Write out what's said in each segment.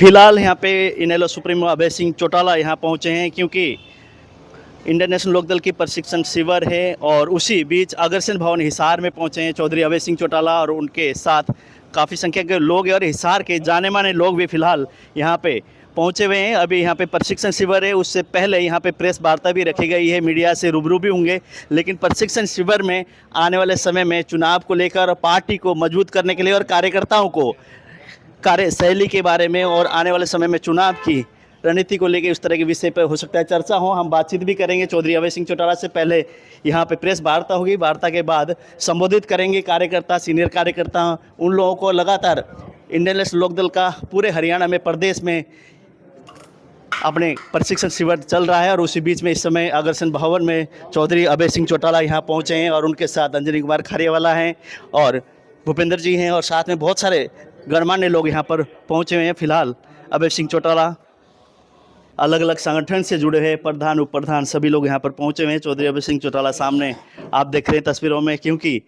फिलहाल यहाँ पे इनेलो सुप्रीमो अभय सिंह चौटाला यहाँ पहुँचे हैं क्योंकि इंडियन नेशनल लोकदल की प्रशिक्षण शिविर है और उसी बीच अग्रसेन भवन हिसार में पहुँचे हैं चौधरी अभय सिंह चौटाला और उनके साथ काफ़ी संख्या के लोग हैं और हिसार के जाने माने लोग भी फिलहाल यहाँ पे पहुँचे हुए हैं। अभी यहाँ पे प्रशिक्षण शिविर है, उससे पहले यहाँ पे प्रेस वार्ता भी रखी गई है, मीडिया से रूबरू भी होंगे। लेकिन प्रशिक्षण शिविर में आने वाले समय में चुनाव को लेकर पार्टी को मजबूत करने के लिए और कार्यकर्ताओं को कार्यशैली के बारे में और आने वाले समय में चुनाव की रणनीति को लेकर उस तरह के विषय पर हो सकता है चर्चा हो। हम बातचीत भी करेंगे चौधरी अभय सिंह चौटाला से। पहले यहाँ पे प्रेस वार्ता होगी, वार्ता के बाद संबोधित करेंगे कार्यकर्ता, सीनियर कार्यकर्ता। उन लोगों को लगातार इंडियन नेशनल लोकदल का पूरे हरियाणा में, प्रदेश में अपने प्रशिक्षण शिविर चल रहा है और उसी बीच में इस समय अग्रसेन भवन में चौधरी अभय सिंह चौटाला यहाँ पहुँचे हैं और उनके साथ अंजनी कुमार खारियावाला हैं और भूपेंद्र जी हैं और साथ में बहुत सारे गणमान्य लोग यहाँ पर पहुँचे हुए हैं। फिलहाल अभय सिंह चौटाला अलग अलग संगठन से जुड़े हैं, प्रधान उप प्रधान सभी लोग यहाँ पर पहुँचे हुए हैं। चौधरी अभय सिंह चौटाला सामने आप देख रहे हैं तस्वीरों में, क्योंकि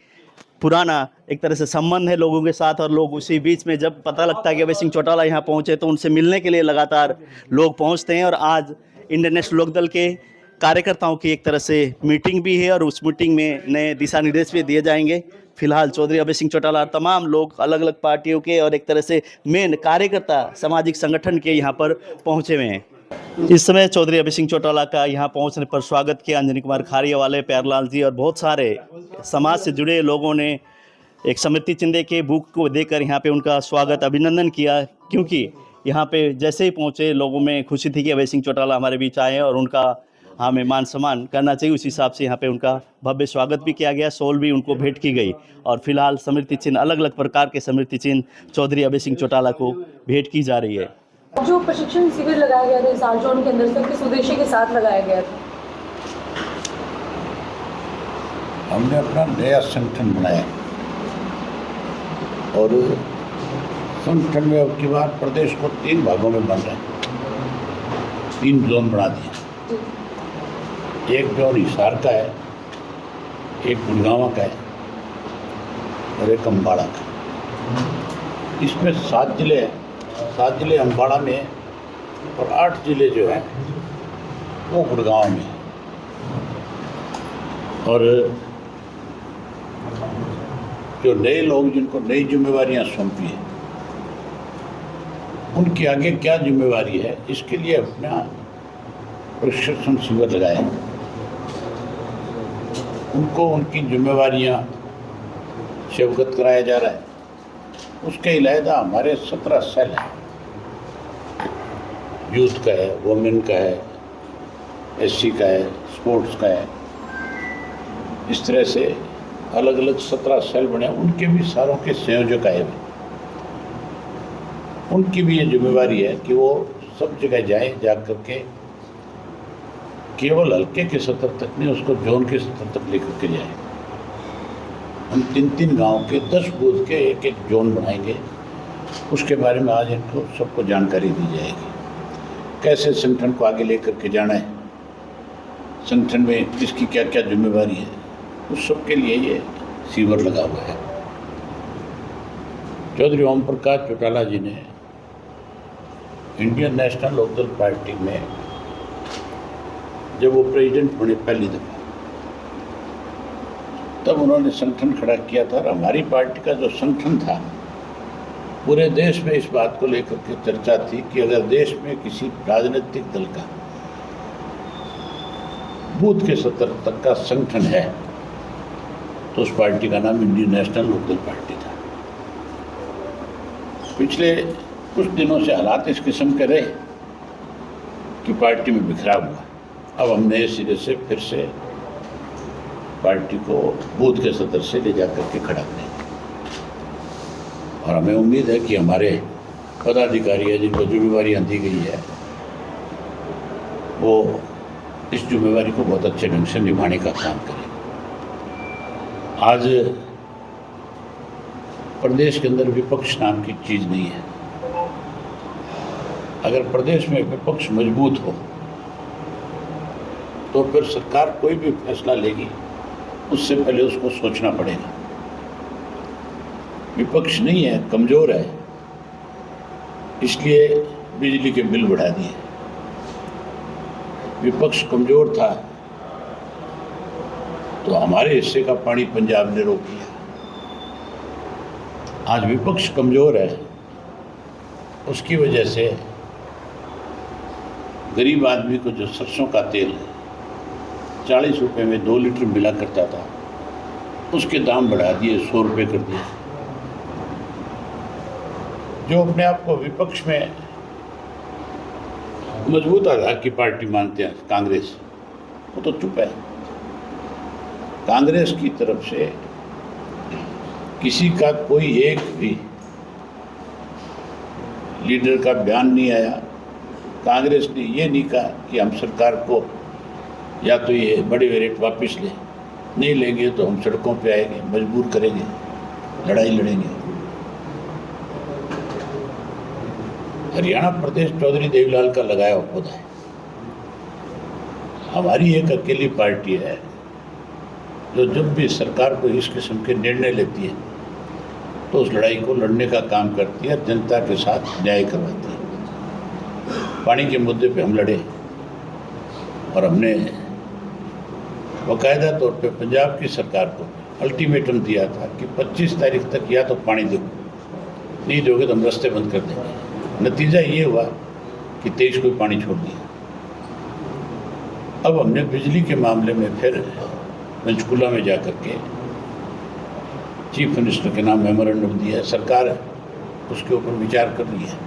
पुराना एक तरह से संबंध है लोगों के साथ और लोग उसी बीच में जब पता लगता है कि अभय सिंह चौटाला यहाँ पहुँचे तो उनसे मिलने के लिए लगातार लोग पहुँचते हैं। और आज इंडियन नेशनल लोकदल के कार्यकर्ताओं की एक तरह से मीटिंग भी है और उस मीटिंग में नए दिशा निर्देश भी दिए जाएंगे। फिलहाल चौधरी अभय सिंह चौटाला तमाम लोग अलग अलग पार्टियों के और एक तरह से मेन कार्यकर्ता सामाजिक संगठन के यहाँ पर पहुँचे हुए हैं। इस समय चौधरी अभय सिंह चौटाला का यहाँ पहुँचने पर स्वागत किया अंजनी कुमार खारियावाला, प्यारलाल जी और बहुत सारे समाज से जुड़े लोगों ने एक स्मृति चिन्ह के बुक को देकर यहाँ पे उनका स्वागत, अभिनंदन किया। क्योंकि यहाँ पे जैसे ही पहुँचे लोगों में खुशी थी कि अभय सिंह चौटाला हमारे बीच आए और उनका हमें मान सम्मान करना चाहिए। उस हिसाब से यहाँ पे उनका भव्य स्वागत भी किया गया, शॉल भी उनको भेंट की गई और फिलहाल स्मृति चिन्ह, अलग अलग प्रकार के स्मृति चिन्ह चौधरी अभय सिंह चौटाला को भेंट की जा रही है। जो प्रशिक्षण शिविर लगाया गया था हिसार जोन के अंदर से, किस उद्देश्य के साथ लगाया गया था? हमने अपना नया संगठन बनाया और संगठन में अब की बार प्रदेश को 3 भागों में बन रहा है, 3 जोन बना दिए। एक जोन हिसार का है, एक गुड़गांव का है और एक अम्बाड़ा का। इसमें 7 जिले हैं, 7 जिले अम्बाड़ा में और 8 जिले जो हैं वो गुड़गांव में। और जो नए लोग जिनको नई जिम्मेवारियां सौंपी है उनके आगे क्या जिम्मेवारी है, इसके लिए अपना प्रशिक्षण शिविर लगाया। उनको उनकी जिम्मेवारियां से अवगत कराया जा रहा है। उसके अलावा हमारे 17 सेल हैं, यूथ का है, वुमेन का है, एससी का है, स्पोर्ट्स का है। इस तरह से अलग अलग 17 सेल बने, उनके भी सारों के संयोजक आए हुए। उनकी भी ये जिम्मेवारी है कि वो सब जगह जाए, जा करके केवल हल्के के स्तर तक नहीं, उसको जोन के स्तर तक लेकर के जाए। हम 3-3 गांव के 10 बूथ के एक जोन बनाएंगे। उसके बारे में आज इनको सबको जानकारी दी जाएगी, कैसे संगठन को आगे लेकर के जाना है, संगठन में किसकी क्या क्या जिम्मेवारी है, उस सब के लिए ये शिविर लगा हुआ है। चौधरी ओम प्रकाश चौटाला जी ने इंडियन नेशनल लोकदल पार्टी में जब वो प्रेसिडेंट बने पहली दफ़ा, तब उन्होंने संगठन खड़ा किया था। और हमारी पार्टी का जो संगठन था, पूरे देश में इस बात को लेकर के चर्चा थी कि अगर देश में किसी राजनीतिक दल का बूथ के स्तर तक का संगठन है तो उस पार्टी का नाम इंडियन नेशनल लोकदल पार्टी था। पिछले कुछ दिनों से हालात इस किस्म के रहे कि पार्टी में बिखराव हुआ। अब हम नए सिरे से फिर से पार्टी को बूथ के स्तर से ले जाकर के खड़ा करें और हमें उम्मीद है कि हमारे पदाधिकारी हैं जिनको जिम्मेवारियां दी गई है, वो इस जिम्मेवारी को बहुत अच्छे ढंग से निभाने का काम करें। आज प्रदेश के अंदर विपक्ष नाम की चीज़ नहीं है। अगर प्रदेश में विपक्ष मजबूत हो तो फिर सरकार कोई भी फैसला लेगी उससे पहले उसको सोचना पड़ेगा। विपक्ष नहीं है, कमज़ोर है, इसलिए बिजली के बिल बढ़ा दिए। विपक्ष कमजोर था तो हमारे हिस्से का पानी पंजाब ने रोक दिया। आज विपक्ष कमजोर है, उसकी वजह से गरीब आदमी को जो सरसों का तेल 40 रुपये में 2 लीटर मिला करता था, उसके दाम बढ़ा दिए, 100 रुपये कर दिए। जो अपने आप को विपक्ष में मजबूत आधार की पार्टी मानते हैं, कांग्रेस, वो तो चुप है। कांग्रेस की तरफ से किसी का कोई एक भी लीडर का बयान नहीं आया। कांग्रेस ने ये नहीं कहा कि हम सरकार को या तो ये बड़े रेट वापस लें, नहीं लेंगे तो हम सड़कों पे आएंगे, मजबूर करेंगे, लड़ाई लड़ेंगे। हरियाणा प्रदेश चौधरी देवीलाल का लगाया हुआ पौधा है। हमारी एक अकेली पार्टी है जो जब भी सरकार को इस किस्म के निर्णय लेती है तो उस लड़ाई को लड़ने का काम करती है, जनता के साथ न्याय करवाती है। पानी के मुद्दे पे हम लड़े और हमने बाकायदा तौर पे पंजाब की सरकार को अल्टीमेटम दिया था कि 25 तारीख तक या तो पानी दो, नहीं दोगे तो हम रास्ते बंद कर देंगे। नतीजा ये हुआ कि 23 को पानी छोड़ दिया। अब हमने बिजली के मामले में फिर पंचकूला में जा कर के चीफ मिनिस्टर के नाम मेमोरेंडम दिया है। सरकार उसके ऊपर विचार कर रही है।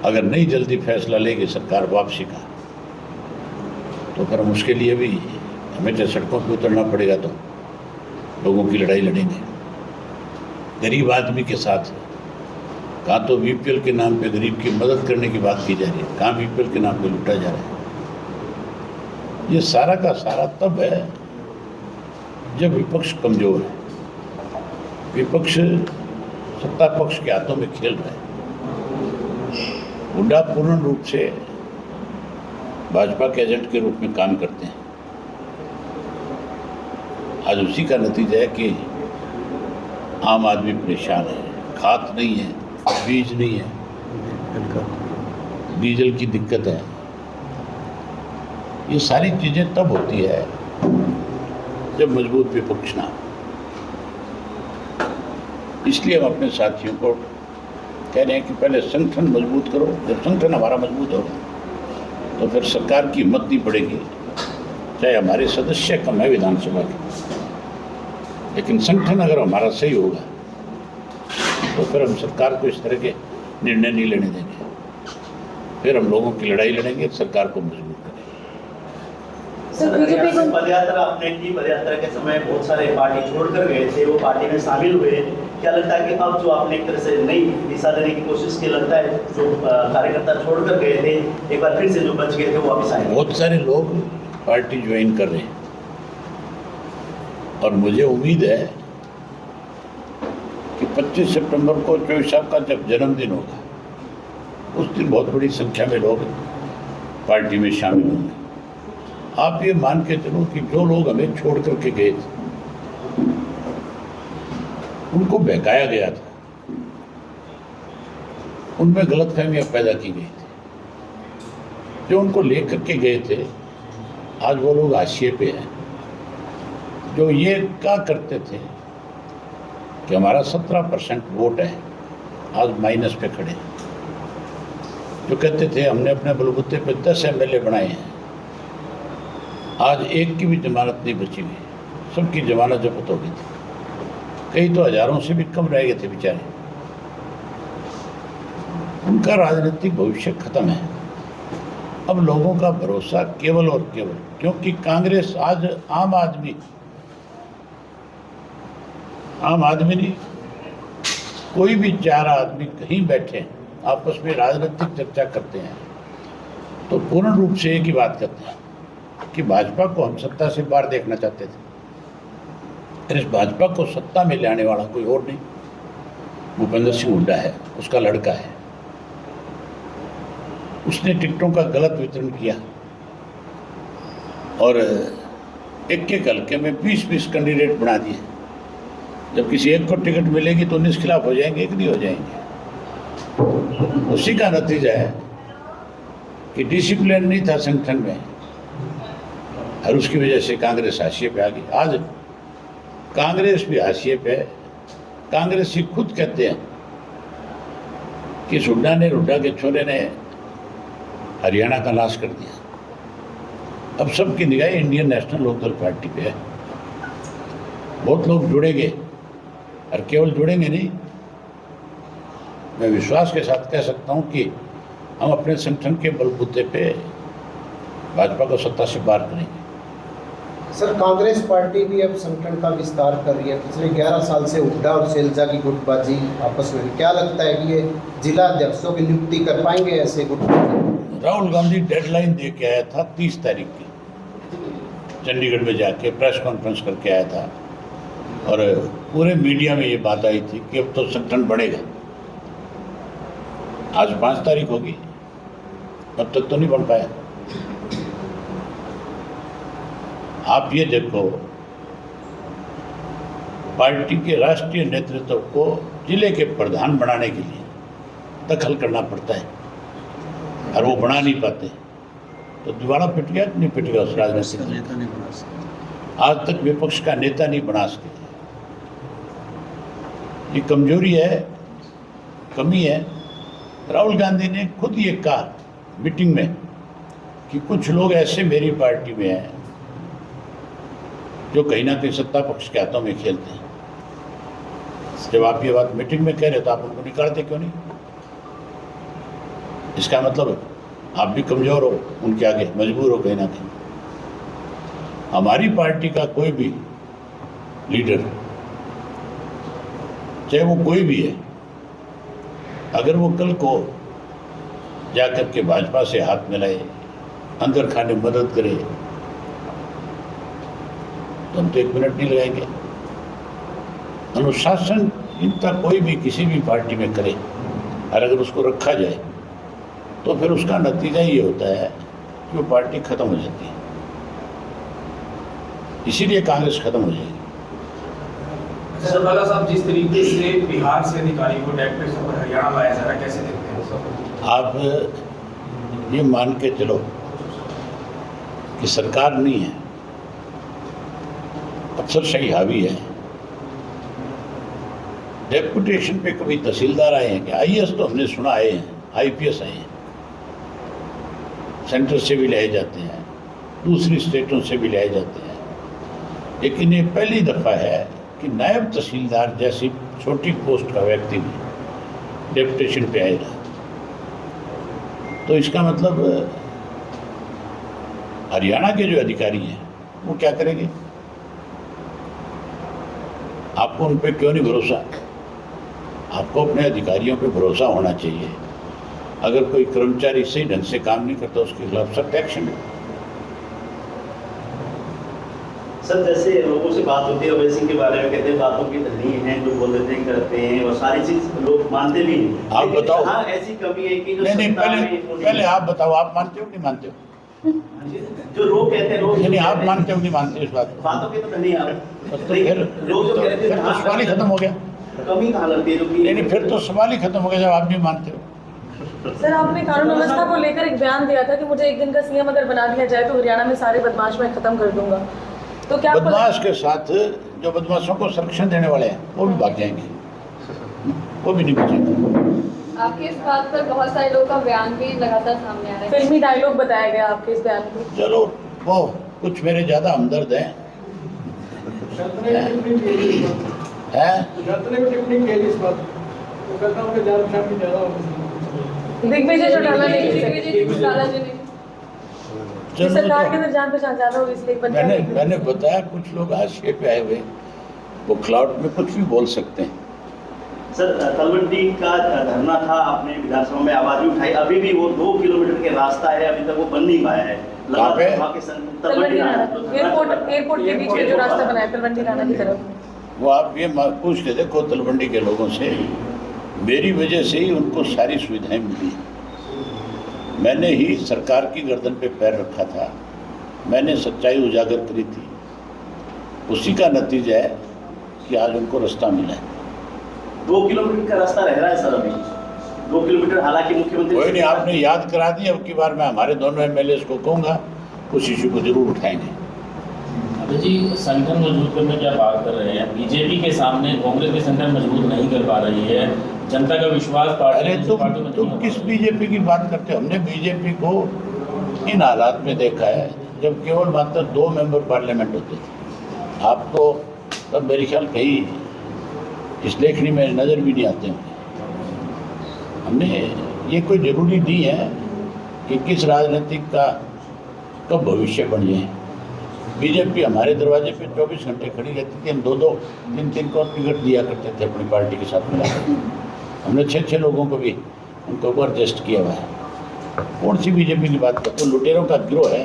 अगर नहीं जल्दी फैसला लेगी सरकार वापसी का, तो फिर हम उसके लिए भी हमें तो सड़कों पर उतरना पड़ेगा, तो लोगों की लड़ाई लड़ेंगे। गरीब आदमी के साथ कहाँ तो बीपीएल के नाम पे गरीब की मदद करने की बात की जा रही है, कहाँ बीपीएल के नाम पे लूटा जा रहा है। ये सारा का सारा तब है जब विपक्ष कमजोर है, विपक्ष सत्ता पक्ष के हाथों में खेल रहा है। हुड्डा पूर्ण रूप से भाजपा के एजेंट के रूप में काम करते हैं। आज उसी का नतीजा है कि आम आदमी परेशान है, खाद नहीं है, बीज नहीं है, डीजल की दिक्कत है। ये सारी चीज़ें तब होती है जब मजबूत विपक्ष ना हो। इसलिए हम अपने साथियों को कह रहे हैं कि पहले संगठन मजबूत करो। जब संगठन हमारा मजबूत होगा तो फिर सरकार की हिम्मत नहीं पड़ेगी, चाहे हमारे सदस्य कम है विधानसभा के, लेकिन संगठन अगर हमारा सही होगा तो फिर हम सरकार को इस तरह के निर्णय नहीं लेने देंगे। फिर हम लोगों की लड़ाई लड़ेंगे, सरकार को मजबूत करेंगे। सर बीजेपी को पदयात्रा आपने की, पदयात्रा के समय बहुत सारे पार्टी छोड़कर गए थे, वो पार्टी में शामिल हुए। क्या लगता है कि अब जो आपने एक तरह से नई दिशा देने की कोशिश की, लगता है जो कार्यकर्ता छोड़कर गए थे एक बार फिर से जो बच गए थे वो वापस आएंगे? बहुत सारे लोग पार्टी ज्वाइन कर रहे हैं और मुझे उम्मीद है कि 25 सितंबर को चौधरी साहब का जब जन्मदिन होगा उस दिन बहुत बड़ी संख्या में लोग पार्टी में शामिल होंगे। आप ये मान के चलो कि जो लोग हमें छोड़ करके गए थे उनको बहकाया गया था, उनमें गलतफहमियां पैदा की गई थी। जो उनको ले करके गए थे आज वो लोग हाशिए पे हैं। जो ये क्या करते थे कि हमारा 17% वोट है, आज माइनस पे खड़े हैं। जो कहते थे हमने अपने बलबूते पे 10 MLA बनाए हैं, आज एक की भी जमानत नहीं बची हुई, सबकी जमानत जब्त हो गई थी। कई तो हजारों से भी कम रह गए थे बेचारे। उनका राजनीतिक भविष्य खत्म है। अब लोगों का भरोसा केवल और केवल, क्योंकि कांग्रेस आज आम आदमी नहीं, कोई भी 4 आदमी कहीं बैठे आपस में राजनीतिक चर्चा करते हैं तो पूर्ण रूप से एक ही बात करते हैं कि भाजपा को हम सत्ता से बाहर देखना चाहते थे। इस भाजपा को सत्ता में ले आने वाला कोई और नहीं, भूपेंद्र सिंह हुड्डा है, उसका लड़का है। उसने टिकटों का गलत वितरण किया और एक हल्के में 20-20 कैंडिडेट बना दिए। जब किसी एक को टिकट मिलेगी तो 19 खिलाफ हो जाएंगे, एक नहीं हो जाएंगे। उसी का नतीजा है कि डिसिप्लिन नहीं था संगठन में और उसकी वजह से कांग्रेस हाशिए पे आ गई। आज कांग्रेस भी हाशिए पे है। कांग्रेस ही खुद कहते हैं कि हुड्डा के छोरे ने हरियाणा का नाश कर दिया। अब सबकी निगाह इंडियन नेशनल लोकदल पार्टी पे है। बहुत लोग जुड़ेंगे और केवल जुड़ेंगे नहीं, मैं विश्वास के साथ कह सकता हूं कि हम अपने संगठन के बलबूते पे भाजपा को सत्ता से बाहर करेंगे। सर, कांग्रेस पार्टी भी अब संगठन का विस्तार कर रही है। पिछले 11 साल से हुड्डा और शैलजा की गुटबाजी आपस में, क्या लगता है कि ये जिला अध्यक्षों की नियुक्ति कर पाएंगे ऐसे गुटबाजी? राहुल गांधी डेडलाइन दे के आया था 30 तारीख की, चंडीगढ़ में जाके प्रेस कॉन्फ्रेंस करके आया था और पूरे मीडिया में ये बात आई थी कि अब तो संगठन बढ़ेगा। आज 5 तारीख होगी, अब तक तो नहीं बढ़ पाया। आप ये देखो, पार्टी के राष्ट्रीय नेतृत्व को जिले के प्रधान बनाने के लिए दखल करना पड़ता है और वो बना नहीं पाते, तो दिवाला पिट गया कि नहीं पिट गया उस राजनीतिक नेता नहीं बना सके। आज तक विपक्ष का नेता नहीं बना सके। ये कमजोरी है, कमी है। राहुल गांधी ने खुद ये कहा मीटिंग में कि कुछ लोग ऐसे मेरी पार्टी में हैं जो कहीं ना कहीं सत्ता पक्ष के हाथों में खेलते हैं। जब आप ये बात मीटिंग में कह रहे तो आप उनको निकालते क्यों नहीं? इसका मतलब आप भी कमजोर हो, उनके आगे मजबूर हो कहीं ना कहीं। हमारी पार्टी का कोई भी लीडर, चाहे वो कोई भी है, अगर वो कल को जाकर के भाजपा से हाथ मिलाए, अंदर खाने में मदद करे, तो हम तो 1 मिनट नहीं लगाएंगे। अनुशासन इनका कोई भी किसी भी पार्टी में करे और अगर उसको रखा जाए तो फिर उसका नतीजा ये होता है कि वो पार्टी खत्म हो जाती है। इसीलिए कांग्रेस खत्म हो जाएगी। सरबाला साहब, जिस तरीके से बिहार से अधिकारी को डेपुटेशन पर हरियाणा लाया जा रहा है, कैसे देखते हैं? आप ये मान के चलो कि सरकार नहीं है, अफसरशाही हावी है। डेपुटेशन पे कभी तहसीलदार आए हैं क्या? आईएएस तो हमने सुना आए हैं, आईपीएस आए हैं, सेंटर से भी लाए जाते हैं, दूसरी स्टेटों से भी लाए जाते हैं, लेकिन ये पहली दफ़ा है कि नायब तहसीलदार जैसी छोटी पोस्ट का व्यक्ति भी डेपुटेशन पे आएगा। तो इसका मतलब हरियाणा के जो अधिकारी हैं वो क्या करेंगे? आपको उन पर क्यों नहीं भरोसा? आपको अपने अधिकारियों पे भरोसा होना चाहिए। अगर कोई कर्मचारी सही ढंग से काम नहीं करता उसके खिलाफ सख्त एक्शन है। सर, जैसे लोगों से बात होती है अभय सिंह के बारे में, कहते हैं बातों की धनी हैं, जो बोल देते हैं करते हैं, और सारी चीज लोग मानते भी नहीं। आप बताओ। हाँ, ऐसी कमी है कि जो नहीं, पहले आप बताओ, आप मानते हो नहीं मानते हो? जो लोग कहते हैं, लोग नहीं, आप मानते हो नहीं मानते इस बात को? बातों के तो धनी आप, तो फिर लोग जो कहते फिर तो सवाल ही खत्म हो गया। कमी कहाँ लगती है जो कि नहीं, फिर तो सवाल ही खत्म हो गया जब आप नहीं मानते हो। सर, आपने कानून व्यवस्था को लेकर एक बयान दिया था कि मुझे 1 दिन का सीएम अगर बना दिया जाए तो हरियाणा में सारे बदमाश मैं खत्म कर दूंगा। तो क्या बदमाश के साथ जो बदमाशों को संरक्षण देने वाले हैं वो भी भाग जाएंगे, वो भी नहीं बचेंगे। आपके इस बात पर बहुत सारे लोगों का बयान भी लगातार सामने आ रहा है। फिल्मी डायलॉग बताया गया आपके इस बयान को। चलो, वो कुछ मेरे ज़्यादा हमदर्द हैं। दिग्विजय चौटाला ने चलो, सरकार के अंदर जान पहचान ज्यादा होगी इसलिए मैंने बताया कुछ लोग हाशिए पे आए हुए, वो क्लाउड में कुछ भी बोल सकते हैं। सर, तलवंडी का धरना था, आपने विधानसभा में आवाज भी उठाई, अभी भी वो 2 किलोमीटर के रास्ता है, अभी तक वो बन नहीं पाया है। कहाँ पे? तलवंडी राणा एयरपोर्ट के बीच में जो रास्ता बना है तलवंडी राणा की तरफ, वो आप ये पूछ के देखो तलवंडी के लोगों से। मेरी वजह से ही उनको सारी सुविधाएं मिली। मैंने ही सरकार की गर्दन पे पैर रखा था, मैंने सच्चाई उजागर करी थी, उसी का नतीजा है कि आज उनको रास्ता मिला है। 2 किलोमीटर का रास्ता रह रहा है सर अभी। 2 किलोमीटर, हालांकि मुख्यमंत्री कोई नहीं, आपने याद करा दी। अब की बार मैं हमारे दोनों MLAs को कहूँगा, उस इशू को जरूर उठाएंगे। अभी जी संगठन मजबूत करने की आप बात कर रहे हैं, बीजेपी के सामने कांग्रेस भी संगठन मजबूत नहीं कर पा रही है, जनता का विश्वास अरे तुम किस बीजेपी की बात करते हो? हमने बीजेपी को इन हालात में देखा है जब केवल मात्र 2 मेंबर पार्लियामेंट होते थे। आप तो तब मेरे ख्याल कहीं इस लेखनी में नज़र भी नहीं आते होंगे। हमने ये कोई ज़रूरी नहीं है कि किस राजनीतिक का कब भविष्य बन जाए। बीजेपी हमारे दरवाजे पे 24 घंटे खड़ी रहती थी। हम 2-2, 3-3 को टिकट दिया करते थे अपनी पार्टी के साथ मिलाकर। हमने 6-6 लोगों को भी उनको ऊपर टेस्ट किया हुआ है। कौन सी बीजेपी की बात करते हो? लुटेरों का गिरोह है,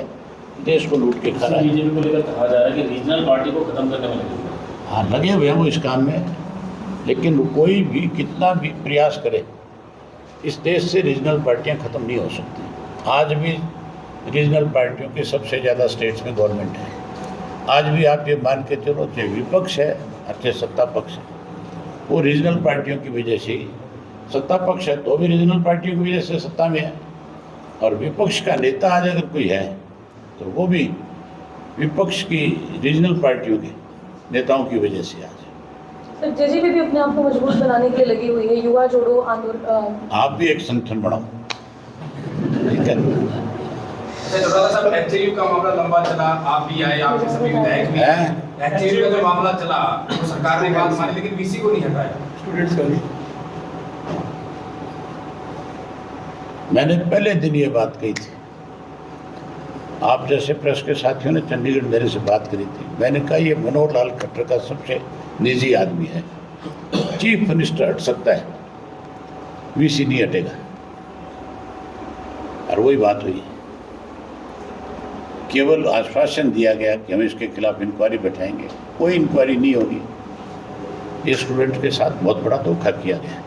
देश को लूट के खा रहा है। बीजेपी को लेकर कहा जा रहा है कि रीजनल पार्टी को खत्म करने में लगे। हाँ, लगे हुए हैं वो इस काम में, लेकिन कोई भी कितना भी प्रयास करे, इस देश से रीजनल पार्टियां खत्म नहीं हो सकती। आज भी रीजनल पार्टियों के सबसे ज़्यादा स्टेट्स में गवर्नमेंट है। आज भी आप ये मान के चलो, चाहे विपक्ष है चाहे सत्ता पक्ष है, वो रीजनल पार्टियों की वजह से ही, सत्ता पक्ष है तो भी रीजनल पार्टियों की वजह से सत्ता में है, और विपक्ष का नेता आज अगर कोई है तो वो भी विपक्ष की रीजनल पार्टियों के नेताओं की वजह से आज। सर जेजेपी भी अपने आप को मजबूत बनाने के लिए लगी हुई है, युवा जोड़ो आंदोलन। आप भी एक संगठन बनाओ, ठीक है? अच्छा चौटाला साहब, HJU का मामला लंबा चला, आप भी आए, आपके सभी विधायक भी। HJU का जो मामला चला तो सरकार ने बात मानी, लेकिन VC को नहीं हटाया। स्टूडेंट्स का भी। मैंने पहले दिन ये बात कही थी। आप जैसे प्रेस के साथियों ने चंडीगढ़ मेरे से बात करी थी। मैंने कहा ये मनोहर लाल खट्टर का सबसे निजी आदमी है, चीफ मिनिस्टर हट सकता है, VC नहीं हटेगा। और वही बात हुई। केवल आश्वासन दिया गया कि हम इसके खिलाफ इंक्वायरी बैठाएंगे, कोई इंक्वायरी नहीं होगी। ये स्टूडेंट के साथ बहुत बड़ा धोखा किया गया।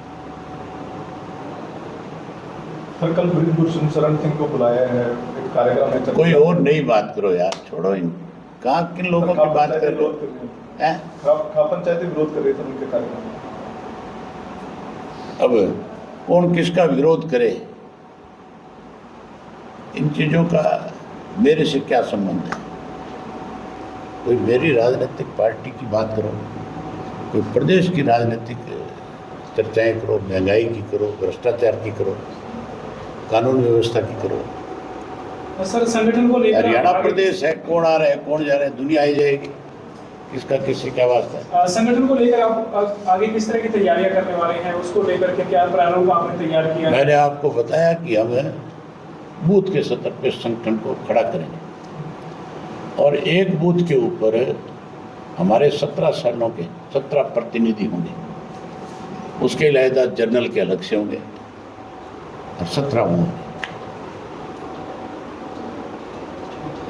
सर कल ब्रिजभूषण शरण सिंह को बुलाया है एक कार्यक्रम में। कोई और नई बात करो यार, छोड़ो इन कहाँ किन लोगों की बात कर रहे हो? पंचायती विरोध कर रहे थे उनके कार्यक्रम में। अब कौन किसका विरोध करे, इन चीज़ों का मेरे से क्या संबंध है? कोई मेरी राजनीतिक पार्टी की बात करो, कोई प्रदेश की राजनीतिक चर्चाएं करो, महंगाई की करो, भ्रष्टाचार की करो, कानून व्यवस्था की करो। सर संगठन को लेकर हरियाणा प्रदेश है, कौन आ रहा है कौन जा रहा है, दुनिया आई जाएगी, किसका किससे क्या वास्ता है? संगठन को लेकर आप आगे किस तरह की तैयारियां करने वाले हैं, उसको लेकर के क्या प्रारूप आपने तैयार किया? मैंने आपको बताया कि हम बूथ के स्तर पे संगठन को खड़ा करेंगे, और एक बूथ के ऊपर हमारे 17 स्थानों के 17 प्रतिनिधि होंगे। उसके अलावा जनरल के अलग से होंगे और 17 होंगे।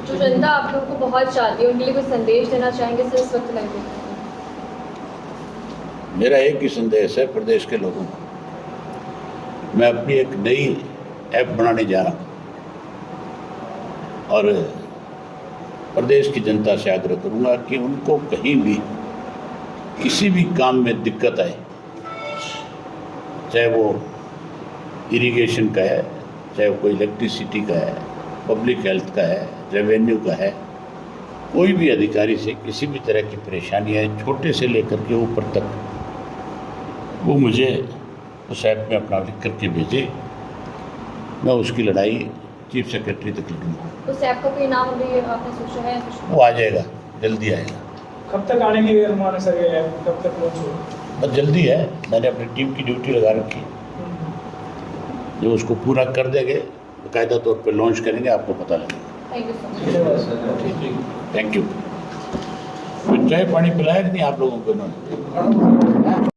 जो जनता आप लोगों को बहुत चाहती है, उनके लिए कुछ संदेश देना चाहेंगे सर इस वक्त लगे? मेरा एक ही संदेश है प्रदेश के लोगों को। मैं अपनी एक नई ऐप बनाने जा रहा हूँ, और प्रदेश की जनता से आग्रह करूँगा कि उनको कहीं भी किसी भी काम में दिक्कत आए, चाहे वो इरिगेशन का है, चाहे वो कोई इलेक्ट्रिसिटी का है, पब्लिक हेल्थ का है, रेवेन्यू का है, कोई भी अधिकारी से किसी भी तरह की परेशानी है, छोटे से लेकर के ऊपर तक, वो मुझे उस ऐप में अपना लिख करके भेजे। मैं उसकी लड़ाई चीफ सेक्रेटरी तक लड़ूंगा। उस ऐप का कोई नाम अभी आपने सोचा है? वो आ जाएगा, जल्दी आएगा। कब तक आने की अनुमान है सर ये ऐप, कब तक लॉन्च होगा? बस जल्दी है, मैंने अपनी टीम की ड्यूटी लगा रखी। जो उसको पूरा कर देंगे, बाकायदा तौर पे लॉन्च करेंगे, आपको पता लगेगा। Thank you sir. Thank you. चाय पानी पिलाया कि नहीं आप लोगों को इन्होंने?